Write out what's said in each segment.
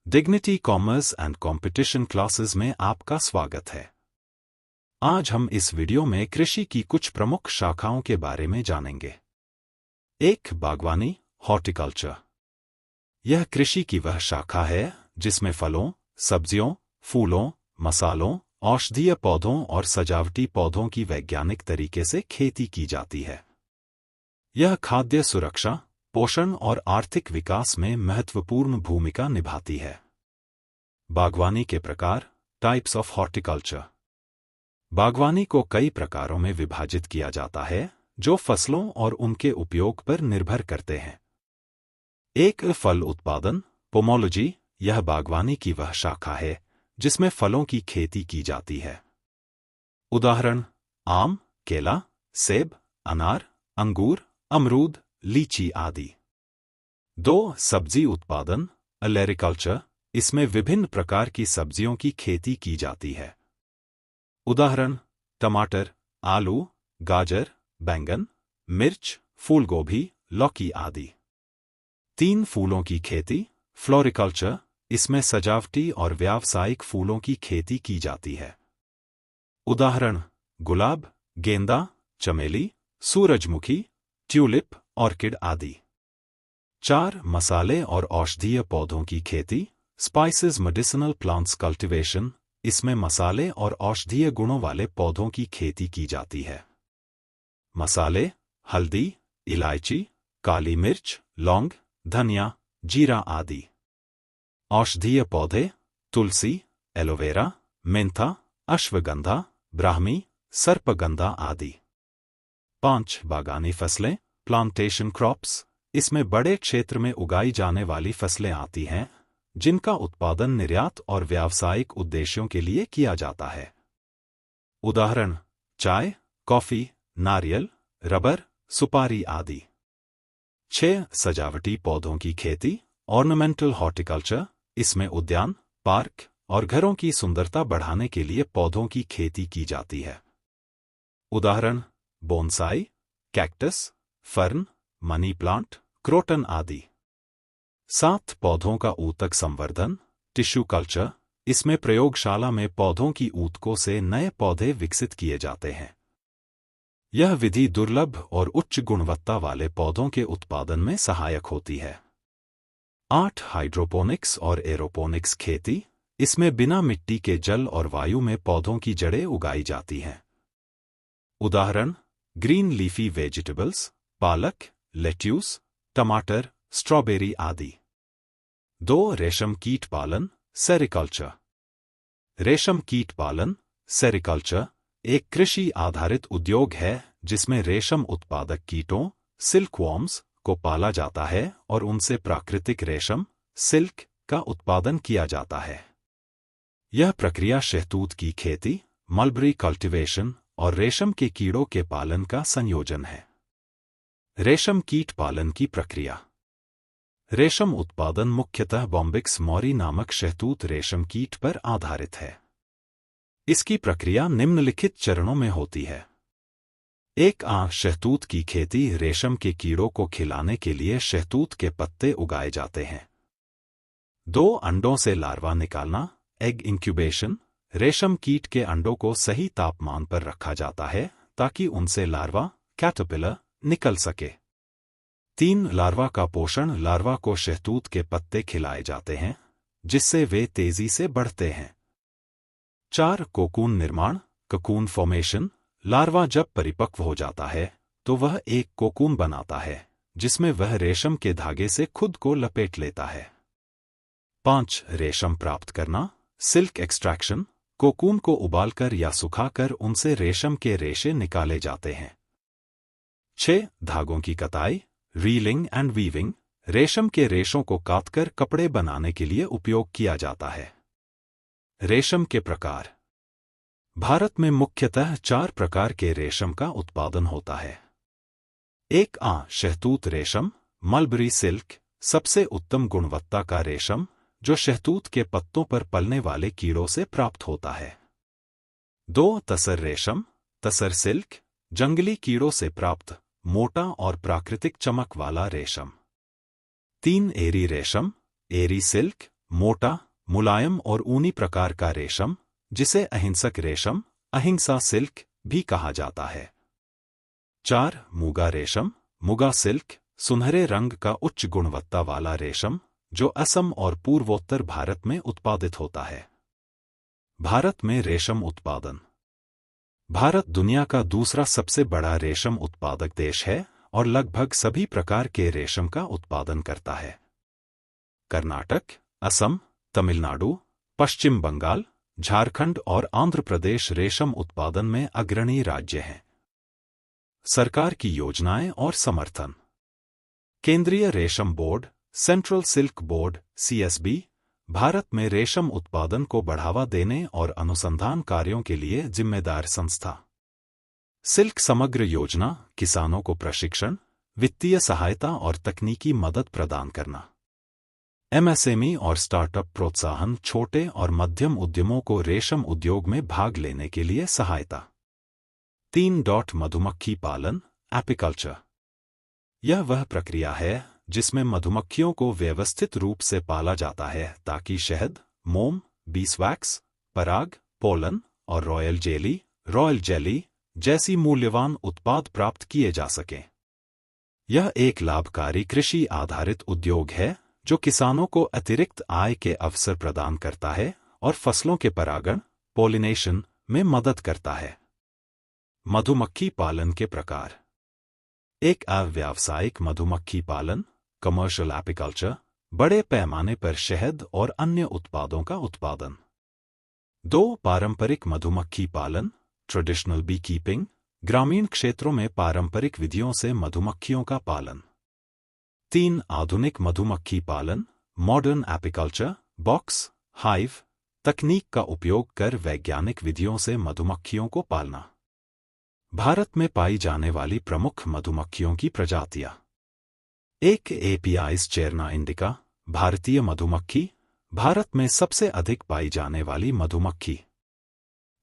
Dignity commerce and competition classes में आपका स्वागत है। आज हम इस वीडियो में कृषि की कुछ प्रमुख शाखाओं के बारे में जानेंगे। 1. बागवानी, हॉर्टिकल्चर। यह कृषि की वह शाखा है जिसमें फलों, सब्जियों, फूलों, मसालों, औषधीय पौधों और सजावटी पौधों की वैज्ञानिक तरीके से खेती की जाती है। यह खाद्य सुरक्षा, पोषण और आर्थिक विकास में महत्वपूर्ण भूमिका निभाती है। बागवानी के प्रकार, टाइप्स ऑफ हॉर्टिकल्चर। बागवानी को कई प्रकारों में विभाजित किया जाता है जो फसलों और उनके उपयोग पर निर्भर करते हैं। 1. फल उत्पादन, पोमोलॉजी। यह बागवानी की वह शाखा है जिसमें फलों की खेती की जाती है। उदाहरण: आम, केला, सेब, अनार, अंगूर, अमरूद, लीची आदि। 2. सब्जी उत्पादन, एग्रीकल्चर। इसमें विभिन्न प्रकार की सब्जियों की खेती की जाती है। उदाहरण: टमाटर, आलू, गाजर, बैंगन, मिर्च, फूलगोभी, लौकी आदि। 3. फूलों की खेती, फ्लोरिकल्चर। इसमें सजावटी और व्यावसायिक फूलों की खेती की जाती है। उदाहरण: गुलाब, गेंदा, चमेली, सूरजमुखी, ट्यूलिप, ऑर्किड आदि। 4. मसाले और औषधीय पौधों की खेती, स्पाइसेस मेडिसिनल प्लांट्स कल्टीवेशन। इसमें मसाले और औषधीय गुणों वाले पौधों की खेती की जाती है। मसाले: हल्दी, इलायची, काली मिर्च, लौंग, धनिया, जीरा आदि। औषधीय पौधे: तुलसी, एलोवेरा, मेंथा, अश्वगंधा, ब्राह्मी, सर्पगंधा आदि। 5. बागानी फसलें, प्लांटेशन क्रॉप्स। इसमें बड़े क्षेत्र में उगाई जाने वाली फसलें आती हैं जिनका उत्पादन निर्यात और व्यावसायिक उद्देश्यों के लिए किया जाता है। उदाहरण: चाय, कॉफी, नारियल, रबर, सुपारी आदि। 6. सजावटी पौधों की खेती, ऑर्नामेंटल हॉर्टिकल्चर। इसमें उद्यान, पार्क और घरों की सुंदरता बढ़ाने के लिए पौधों की खेती की जाती है। उदाहरण: bonsai, cactus, fern, money plant, croton आदि। 7. पौधों का ऊतक संवर्धन, टिश्यू कल्चर। इसमें प्रयोगशाला में पौधों की ऊतकों से नए पौधे विकसित किए जाते हैं। यह विधि दुर्लभ और उच्च गुणवत्ता वाले पौधों के उत्पादन में सहायक होती है। 8. हाइड्रोपोनिक्स और एरोपोनिक्स खेती। इसमें बिना मिट्टी के जल और वायु में पौधों की जड़ें उगाई जाती हैं। उदाहरण: ग्रीन लीफी वेजिटेबल्स, पालक, लेट्यूस, टमाटर, स्ट्रॉबेरी आदि। 2. रेशम कीट पालन, सेरिकल्चर। रेशम कीट पालन, सेरिकल्चर, एक कृषि आधारित उद्योग है जिसमें रेशम उत्पादक कीटों, सिल्कवॉर्म्स, को पाला जाता है और उनसे प्राकृतिक रेशम, सिल्क, का उत्पादन किया जाता है। यह प्रक्रिया शहतूत की खेती, मलबरी कल्टीवेशन और रेशम के कीड़ों के पालन का संयोजन है। रेशम कीट पालन की प्रक्रिया। रेशम उत्पादन मुख्यतः बॉम्बिक्स मौरी नामक शहतूत रेशम कीट पर आधारित है। इसकी प्रक्रिया निम्नलिखित चरणों में होती है। 1. शहतूत की खेती। रेशम के कीड़ों को खिलाने के लिए शहतूत के पत्ते उगाए जाते हैं। 2. अंडों से लार्वा निकालना, एग इंक्यूबेशन। रेशम कीट के अंडों को सही तापमान पर रखा जाता है ताकि उनसे लार्वा, कैटरपिलर, निकल सके। 3. लार्वा का पोषण। लार्वा को शहतूत के पत्ते खिलाए जाते हैं जिससे वे तेजी से बढ़ते हैं। 4. कोकून निर्माण, ककून फॉर्मेशन। लार्वा जब परिपक्व हो जाता है तो वह एक कोकून बनाता है जिसमें वह रेशम के धागे से खुद को लपेट लेता है। 5. रेशम प्राप्त करना, सिल्क एक्सट्रैक्शन। कोकून को उबालकर या सुखाकर उनसे रेशम के रेशे निकाले जाते हैं। 6. धागों की कताई, रीलिंग एंड वीविंग। रेशम के रेशों को काटकर कपड़े बनाने के लिए उपयोग किया जाता है। रेशम के प्रकार। भारत में मुख्यतः 4 प्रकार के रेशम का उत्पादन होता है। 1. शहतूत रेशम, मलबरी सिल्क। सबसे उत्तम गुणवत्ता का रेशम जो शहतूत के पत्तों पर पलने वाले कीड़ों से प्राप्त होता है। 2. तसर रेशम, तसर सिल्क। जंगली कीड़ों से प्राप्त मोटा और प्राकृतिक चमक वाला रेशम। 3. एरी रेशम, एरी सिल्क। मोटा, मुलायम और ऊनी प्रकार का रेशम, जिसे अहिंसक रेशम, अहिंसा सिल्क भी कहा जाता है। 4. मूगा रेशम, मुगा सिल्क, सुनहरे रंग का उच्च गुणवत्ता वाला रेशम, जो असम और पूर्वोत्तर भारत में उत्पादित होता है। भारत में रेशम उत्पादन। भारत दुनिया का दूसरा सबसे बड़ा रेशम उत्पादक देश है और लगभग सभी प्रकार के रेशम का उत्पादन करता है। कर्नाटक, असम, तमिलनाडु, पश्चिम बंगाल, झारखंड और आंध्र प्रदेश रेशम उत्पादन में अग्रणी राज्य हैं। सरकार की योजनाएं और समर्थन। केंद्रीय रेशम board, central silk board (CSB), Bharat में रेशम उत्पादन को बढ़ावा देने और अनुसंधान कार्यों के लिए जिम्मेदार संस्था। सिल्क समग्र योजना, किसानों को प्रशिक्षण, वित्तीय सहायता और तकनीकी मदद प्रदान करना। MSME और स्टार्टअप प्रोत्साहन, छोटे और मध्यम उद्यमों को रेशम उद्योग में भाग लेने के लिए सहायता। 3. मधुमक्खी पालन, एपिकल्चर। यह वह प्रक्रिया है जिसमें मधुमक्खियों को व्यवस्थित रूप से पाला जाता है ताकि शहद, मोम, बीसवैक्स, पराग, पोलन और रॉयल जेली जैसी मूल्यवान उत्पाद प्राप्त किए जा सकें। यह एक लाभकारी कृषि आधारित उद्योग है जो किसानों को अतिरिक्त आय के अवसर प्रदान करता है और फसलों के परागण, पोलिनेशन में मदद करता है। मधुमक्खी पालन के प्रकार। एक अव्यावसायिक मधुमक्खी पालन, कमर्शियल एपिकल्चर, बड़े पैमाने पर शहद और अन्य उत्पादों का उत्पादन। 2. पारंपरिक मधुमक्खी पालन, ट्रेडिशनल बी कीपिंग, ग्रामीण क्षेत्रों में पारंपरिक विधियों से मधुमक्खियों का पालन। 3. आधुनिक मधुमक्खी पालन, मॉडर्न एपिकल्चर, बॉक्स, हाइव तकनीक का उपयोग कर वैज्ञानिक विधियों से मधुमक्खियों को पालना। भारत में पाई जाने वाली प्रमुख मधुमक्खियों की प्रजातियां। 1. एपियाइस चेरना इंडिका, भारतीय मधुमक्खी, भारत में सबसे अधिक पाई जाने वाली मधुमक्खी।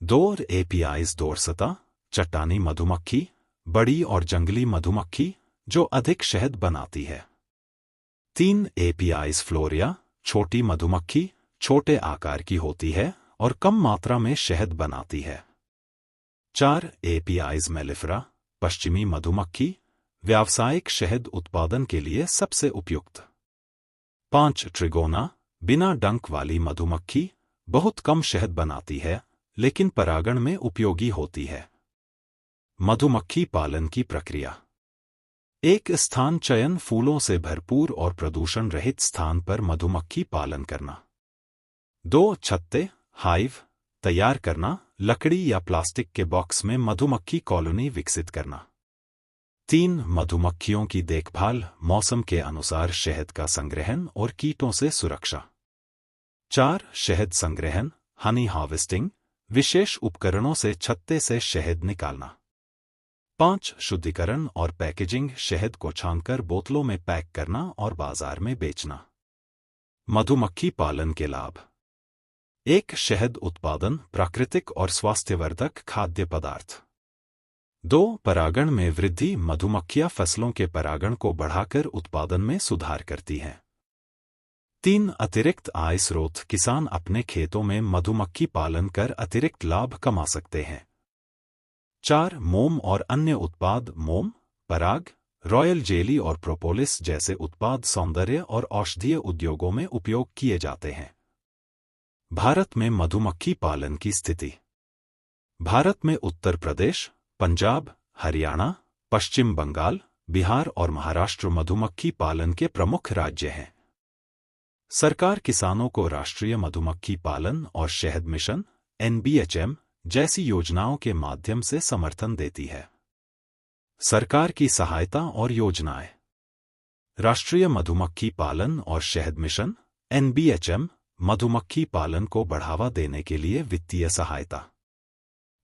2. एपियाइस डोर्सटा, चट्टानी मधुमक्खी, बड़ी और जंगली मधुमक्खी जो अधिक शहद बनाती है। 3. एपियाइस फ्लोरिया, छोटी मधुमक्खी, छोटे आकार की होती है और कम मात्रा में शहद बनाती है। 4. एपियाइस मेलिफेरा, पश्चिमी मधुमक्खी, व्यावसायिक शहद उत्पादन के लिए सबसे उपयुक्त। 5. ट्रिगोना, बिना डंक वाली मधुमक्खी, बहुत कम शहद बनाती है लेकिन परागण में उपयोगी होती है। मधुमक्खी पालन की प्रक्रिया। एक स्थान चयन, फूलों से भरपूर और प्रदूषण रहित स्थान पर मधुमक्खी पालन करना। 2. छत्ते, हाइव, तैयार करना, लकड़ी या प्लास्टिक के बॉक्स में मधुमक्खी कॉलोनी विकसित करना। 3. मधुमक्खियों की देखभाल, मौसम के अनुसार शहद का संग्रहण और कीटों से सुरक्षा। 4. शहद संग्रहण, हनी हार्वेस्टिंग, विशेष उपकरणों से छत्ते से शहद निकालना। 5. शुद्धिकरण और पैकेजिंग, शहद को छानकर बोतलों में पैक करना और बाजार में बेचना। मधुमक्खी पालन के लाभ। 1. शहद उत्पादन, प्राकृतिक और स्वास्थ्यवर्धक खाद्य पदार्थ। 2. परागण में वृद्धि, मधुमक्खियां फसलों के परागण को बढ़ाकर उत्पादन में सुधार करती हैं। 3. अतिरिक्त आय स्रोत, किसान अपने खेतों में मधुमक्खी पालन कर अतिरिक्त लाभ कमा सकते हैं। 4. मोम और अन्य उत्पाद, मोम, पराग, रॉयल जेली और प्रोपोलिस जैसे उत्पाद सौंदर्य और औषधीय उद्योगों में उपयोग किए जाते हैं। भारत में मधुमक्खी पालन की स्थिति। भारत में उत्तर प्रदेश, पंजाब, हरियाणा, पश्चिम बंगाल, बिहार और महाराष्ट्र मधुमक्खी पालन के प्रमुख राज्य हैं। सरकार किसानों को राष्ट्रीय मधुमक्खी पालन और शहद मिशन (NBHM) जैसी योजनाओं के माध्यम से समर्थन देती है। सरकार की सहायता और योजनाएं। राष्ट्रीय मधुमक्खी पालन और शहद मिशन (NBHM) मधुमक्खी पालन को बढ़ावा देने के लिए वित्तीय सहायता।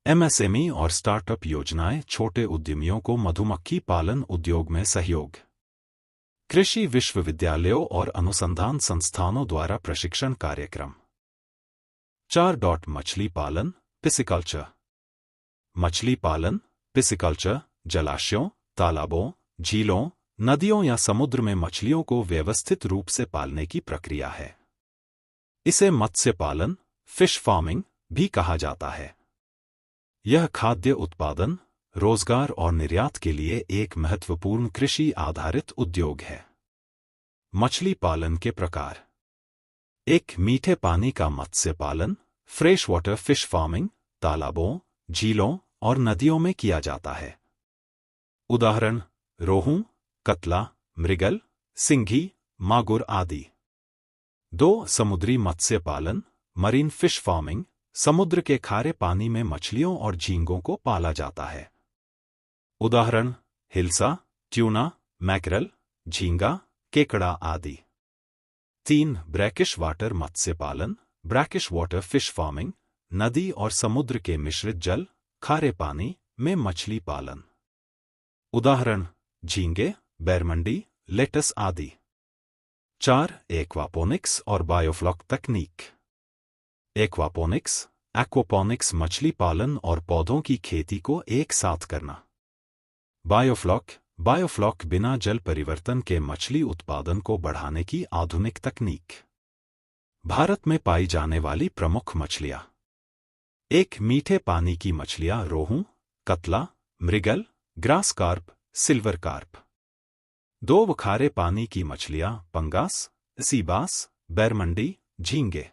MSME और स्टार्टअप योजनाएं, छोटे उद्यमियों को मधुमक्खी पालन उद्योग में सहयोग। कृषि विश्वविद्यालयों और अनुसंधान संस्थानों द्वारा प्रशिक्षण कार्यक्रम। 4. मछली पालन, पिसिकल्चर। मछली पालन, पिसिकल्चर, जलाशयों, तालाबों, झीलों, नदियों या समुद्र में मछलियों को व्यवस्थित रूप से पालने की प्रक्रिया है। इसे मत्स्य पालन, फिश फार्मिंग भी कहा जाता है। यह खाद्य उत्पादन, रोजगार और निर्यात के लिए एक महत्वपूर्ण कृषि आधारित उद्योग है। मछली पालन के प्रकार। एक मीठे पानी का मत्स्य पालन, फ्रेश वाटर फिश फार्मिंग, तालाबों, झीलों और नदियों में किया जाता है। उदाहरण: रोहू, कतला, मृगल, सिंघी, मागुर आदि। 2. समुद्री मत्स्य पालन, मरीन फिश फार्मिंग, समुद्र के खारे पानी में मछलियों और झींगों को पाला जाता है। उदाहरण: हिल्सा, ट्यूना, मैकरल, झींगा, केकड़ा आदि। 3. ब्रैकिश वाटर मत्स्य पालन, ब्रैकिश वाटर फिश फार्मिंग, नदी और समुद्र के मिश्रित जल, खारे पानी में मछली पालन। उदाहरण: झींगे, बैरमंडी, लेटस आदि। 4. एक्वापोनिक्स और बायोफ्लॉक तकनीक। एक्वापोनिक्स, एक्वापोनिक्स मछली पालन और पौधों की खेती को एक साथ करना। बायोफ्लॉक, बायोफ्लॉक बिना जल परिवर्तन के मछली उत्पादन को बढ़ाने की आधुनिक तकनीक। भारत में पाई जाने वाली प्रमुख मछलियां। 1. मीठे पानी की मछलियां रोहू, कतला, मृगल, ग्रास कार्प, सिल्वर कार्प। 2. खारे पानी की मछलियां पंगास, सीबास, बैरमंडी, झींगे।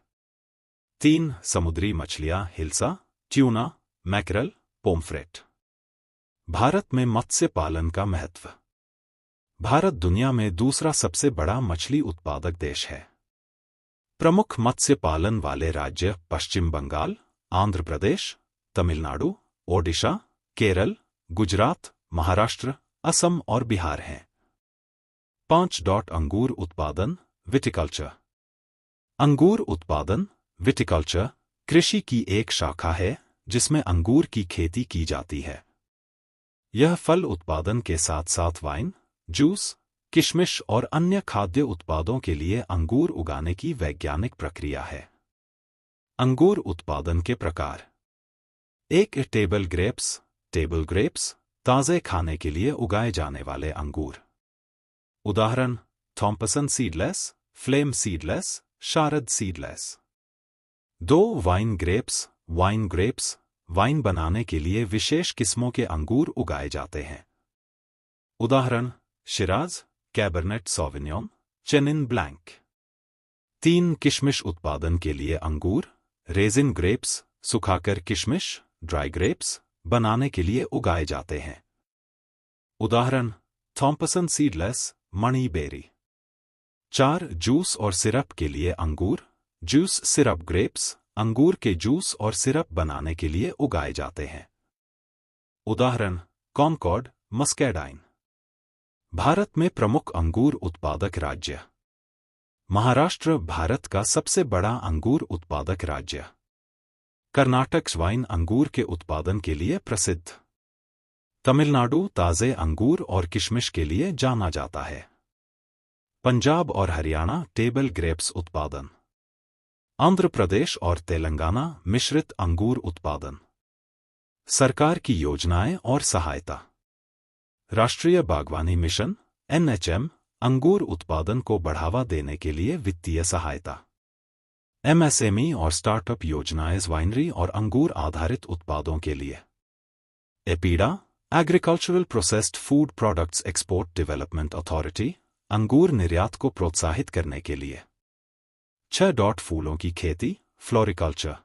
3. समुद्री मछलियां हिल्सा, ट्यूना, मैकरल, पोम्फ्रेट। भारत में मत्स्य पालन का महत्व। भारत दुनिया में दूसरा सबसे बड़ा मछली उत्पादक देश है। प्रमुख मत्स्य पालन वाले राज्य पश्चिम बंगाल, आंध्र प्रदेश, तमिलनाडु, ओडिशा, केरल, गुजरात, महाराष्ट्र, असम और बिहार हैं। 5. अंगूर उत्पादन, विटिकल्चर। अंगूर उत्पादन, विटिकल्चर, कृषि की एक शाखा है जिसमें अंगूर की खेती की जाती है। यह फल उत्पादन के साथ साथ वाइन, जूस, किशमिश और अन्य खाद्य उत्पादों के लिए अंगूर उगाने की वैज्ञानिक प्रक्रिया है। अंगूर उत्पादन के प्रकार। 1. टेबल ग्रेप्स, ताजे खाने के लिए उगाए जाने वाले अंगूर। उदाहरण: Thompson seedless, flame seedless, Sharad seedless. 2. Wine grapes, wine बनाने के लिए विशेष किस्मों के अंगूर उगाए जाते हैं। उदाहरण: शिराज, कैबरनेट सॉविग्नोन, चेनिन ब्लैंक। 3. किशमिश उत्पादन के लिए अंगूर, रेजिन ग्रेप्स, सुखाकर किशमिश, ड्राई ग्रेप्स बनाने के लिए उगाए जाते हैं। उदाहरण: थॉम्पसन सीडलेस, मणी बेरी। 4. जूस और सिरप के लिए अंगूर, जूस सिरप ग्रेप्स, अंगूर के जूस और सिरप बनाने के लिए उगाए जाते हैं। उदाहरण: कॉनकॉर्ड, मस्कैडाइन। भारत में प्रमुख अंगूर उत्पादक राज्य। महाराष्ट्र भारत का सबसे बड़ा अंगूर उत्पादक राज्य। कर्नाटक वाइन अंगूर के उत्पादन के लिए प्रसिद्ध। तमिलनाडु ताजे अंगूर और किशमिश के लिए जाना जाता है। पंजाब और हरियाणा टेबल ग्रेप्स उत्पादन। आंध्र प्रदेश और तेलंगाना मिश्रित अंगूर उत्पादन। सरकार की योजनाएं और सहायता। राष्ट्रीय बागवानी मिशन (NHM) अंगूर उत्पादन को बढ़ावा देने के लिए वित्तीय सहायता। MSME और स्टार्टअप योजनाएं वाइनरी और अंगूर आधारित उत्पादों के लिए। APEDA agricultural processed food products export development authority अंगूर निर्यात को प्रोत्साहित करने के लिए। 6. फूलों की खेती, फ्लोरिकल्चर।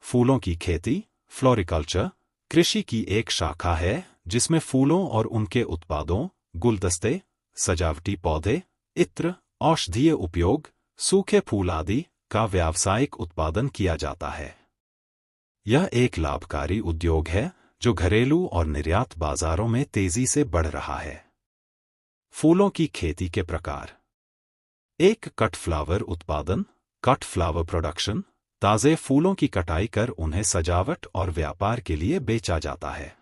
फूलों की खेती, फ्लोरिकल्चर, कृषि की एक शाखा है जिसमें फूलों और उनके उत्पादों, गुलदस्ते, सजावटी पौधे, इत्र, औषधीय उपयोग, सूखे फूल आदि का व्यावसायिक उत्पादन किया जाता है। यह एक लाभकारी उद्योग है जो घरेलू और निर्यात बाजारों में तेजी से बढ़ रहा है। फूलों की खेती के प्रकार। 1. कट फ्लावर उत्पादन, कट फ्लावर प्रोडक्शन, ताजे फूलों की कटाई कर उन्हें सजावट और व्यापार के लिए बेचा जाता है।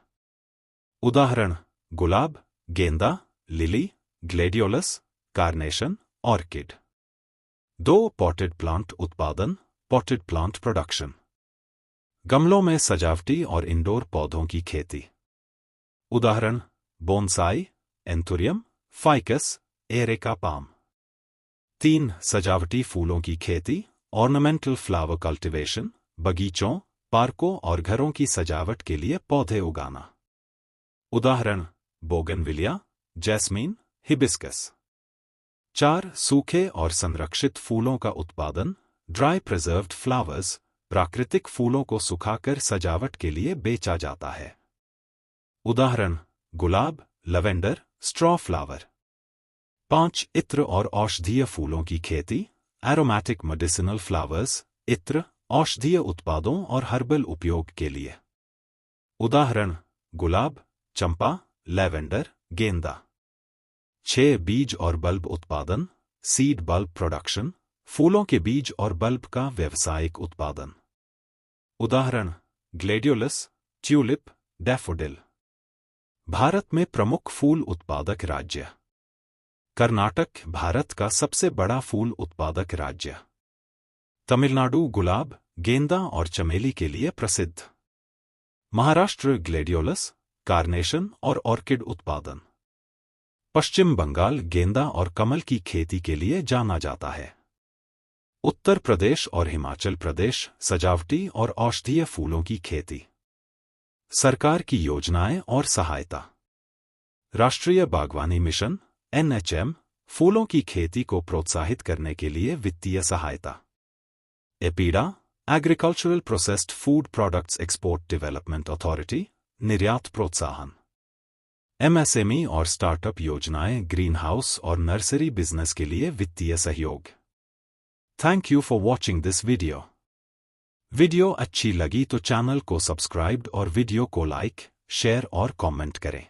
उदाहरण: गुलाब, गेंदा, lily, gladiolus, carnation, orchid. 2. Potted plant उत्पादन, पॉटेड प्लांट प्रोडक्शन, गमलों में सजावटी और इंडोर पौधों की खेती। उदाहरण: bonsai, anthurium, ficus, areca palm. 3. सजावटी फूलों की खेती, ऑर्नामेंटल फ्लावर कल्टीवेशन, बगीचों, पार्कों और घरों की सजावट के लिए पौधे उगाना। उदाहरण: बोगनविलिया, जैस्मीन, हिबिस्कस। 4. सूखे और संरक्षित फूलों का उत्पादन, ड्राई प्रिजर्व्ड फ्लावर्स, प्राकृतिक फूलों को सुखाकर सजावट के लिए बेचा जाता है। उदाहरण: गुलाब, लवेंडर, स्ट्रॉ फ्लावर। 5. इत्र और औषधीय फूलों की खेती, एरोमैटिक मेडिसिनल फ्लावर्स, इत्र, औषधीय उत्पादों और हर्बल उपयोग के लिए। उदाहरण: गुलाब, चंपा, लैवेंडर, गेंदा। 6. बीज और बल्ब उत्पादन, सीड बल्ब प्रोडक्शन, फूलों के बीज और बल्ब का व्यावसायिक उत्पादन। उदाहरण: ग्लेडियोलस, ट्यूलिप, डैफोडिल। भारत में प्रमुख फूल उत्पादक राज्य। कर्नाटक भारत का सबसे बड़ा फूल उत्पादक राज्य। तमिलनाडु गुलाब, गेंदा और चमेली के लिए प्रसिद्ध। महाराष्ट्र ग्लेडियोलस, कार्नेशन और ऑर्किड उत्पादन। पश्चिम बंगाल गेंदा और कमल की खेती के लिए जाना जाता है। उत्तर प्रदेश और हिमाचल प्रदेश सजावटी और औषधीय फूलों की खेती। सरकार की योजनाएं और सहायता: राष्ट्रीय बागवानी मिशन (NHM) फूलों की खेती को प्रोत्साहित करने के लिए वित्तीय सहायता। APEDA agricultural processed food products export development authority निर्यात प्रोत्साहन। MSME और स्टार्टअप योजनाएं ग्रीन हाउस और नर्सरी बिजनेस के लिए वित्तीय सहयोग। Thank you for watching this video. Video अच्छी लगी तो चैनल को सब्सक्राइब और वीडियो को लाइक, शेयर और कमेंट करें।